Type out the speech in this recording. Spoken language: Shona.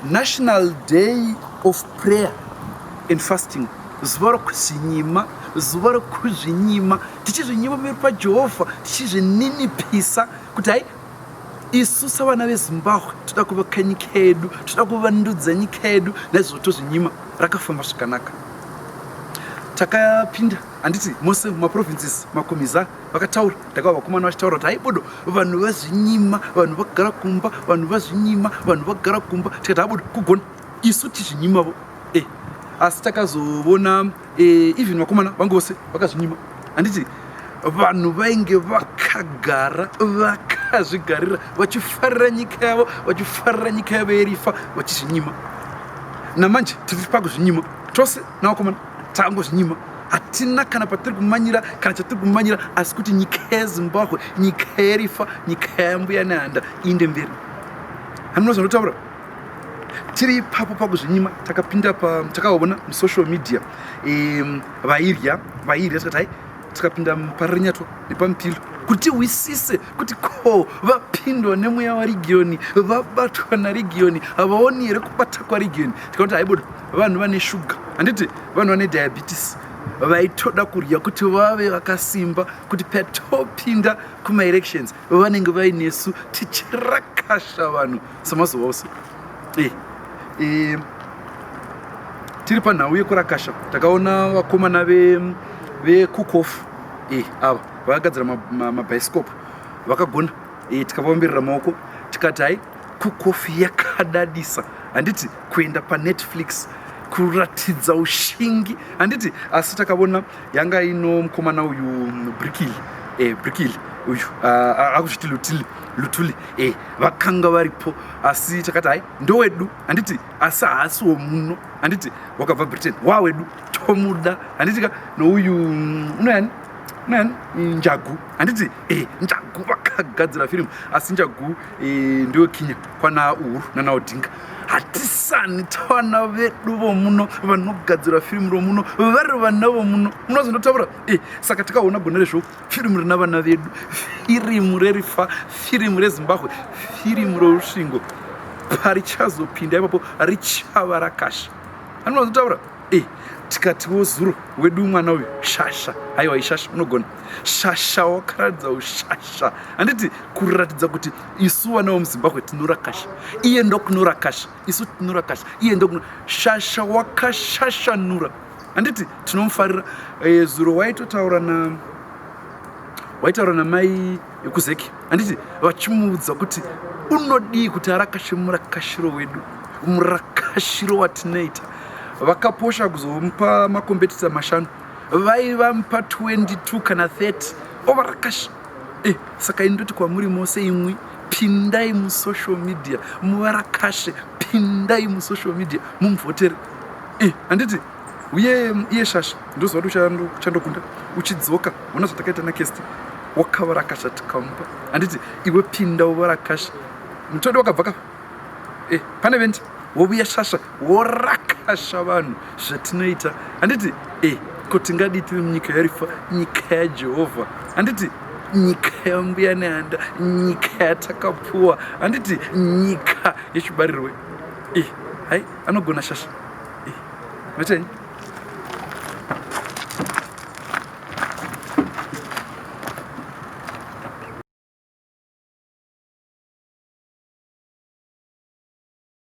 National Day of Prayer and Fasting. Zuva kuzvinyima, zuva rokuzvinyima, tichizvinyima pamberi paJehovha, tichizvininipisa kuti hai isu savana veZimbabwe toda kuvaka nyika yedu, toda kuvandudza nyika yedu, naizvozvo tozvinyima. Rakafamba zvakanaka. Takapinda handiti mose mumaprovinces makomiza vakataura, ndakava vakomana vachitaura kuti haibodo vanhu vazvinyima, vanhu vagara kumba, vanhu vazvinyima, vanhu vagara kumba. Tikati habodo kugona isu tizvinyimavo. Asi takazoona even vakomana vangu vose vakazvinyima. Handiti vanhu vainge vakagara vakazvigarira vachifarira nyika yavo, vachifarira nyika yavo yerifa vachizvinyima. Namanje tiri pakuzvinyima tose navakomana tangozvinyima. Hatina kana patiri kumanyira kana chatiri kumanyira, asi kuti nyika yeZimbabwe, nyika yerifa, nyika yambuya nehanda iinde mberi. Handinoza ndotaura tiri ipapo pakuzvinyima. Takapinda takaona musocial media vairya tikati hai tikapinda paririnyato nepamupilo kuti wisise kuti ko vapindwa nemweya waregioni, vabatwa naregioni, havaoni here kubata kwaregioni. Tikaona haibodo vanhu vane shuga, handiti vanhu vane diabetes, vaitoda kurya kuti vave vakasimba, kuti patopinda kumaelections vanenge vainesu tichirakasha vanhu samazuva ose. Tiri panhau yekurakasha takaona vakomana vekukofu ava vakagadzira mabhaisikopu vakagona. Tikavamberera maoko tikati hai kukofu yakadadisa, handiti kuenda paNetflix kuratidza ushingi, handiti. Asi takaona yanga ino mukomana uyu Brikili uyu akuzviti Lutuli vakanga varipo, asi takati hai ndowedu, handiti asi haasi womuno, handiti wakabva Britain, wawedu tomuda, handitika nouyu unani Njagu, handiti Njagu vakagadzira firimu, asi Njagu ndio Kenya kwana Uhuru nanaOdinga. Hatisani tavana vedu vomuno vanogadzira firimu romuno vari vana vomuno. Munozondotaura saka takaona gona rezvo firimu rina vana vedu, firimu rerifa, firimu reZimbabwe, firimu rousvingo. Parichazopinda ipapo richava rakasha. Handinozotaura tikatiwo zuro wedu mwana uyu ShaSha, haiwa ShaSha unogona ShaSha wakaratidza uShaSha, handiti kuratidza kuti isu vana vomuZimbabwe tinorakasha, iye ndokunorakasha, isu tinorakasha, iye ndokuno. ShaSha wakashashanura, handiti tinomufarira. Zuro waitaura namai yekuzeki, handiti vachimuudza kuti unodii kuti arakashe murakashiro wedu, murakashiro watinoita. Vakaposha kuzomupa makombetisa 5, vaivamupa 22 kana 30 ovarakasha. Saka indoti kwamuri mose imwi pindai musocial media muvarakashe, pindai musocial media mumuvhotere. Handiti iye ShaSha ndozvadu chandokunda uchidzoka ona zvatakaita nakesti wakavarakasha tikamupa, handiti iwe pinda uvarakasha. Mutodo wakabva kapo pane vendi wobuya ShaSha worakasha vanhu zvatinoita, handiti kuti ngadii tiri munyika yerifa, nyika yaJehovha, handiti nyika yambuya nehanda, nyika yatakapuwa, handiti nyika yechibarirwe. Hai anogona ShaSha. Vateni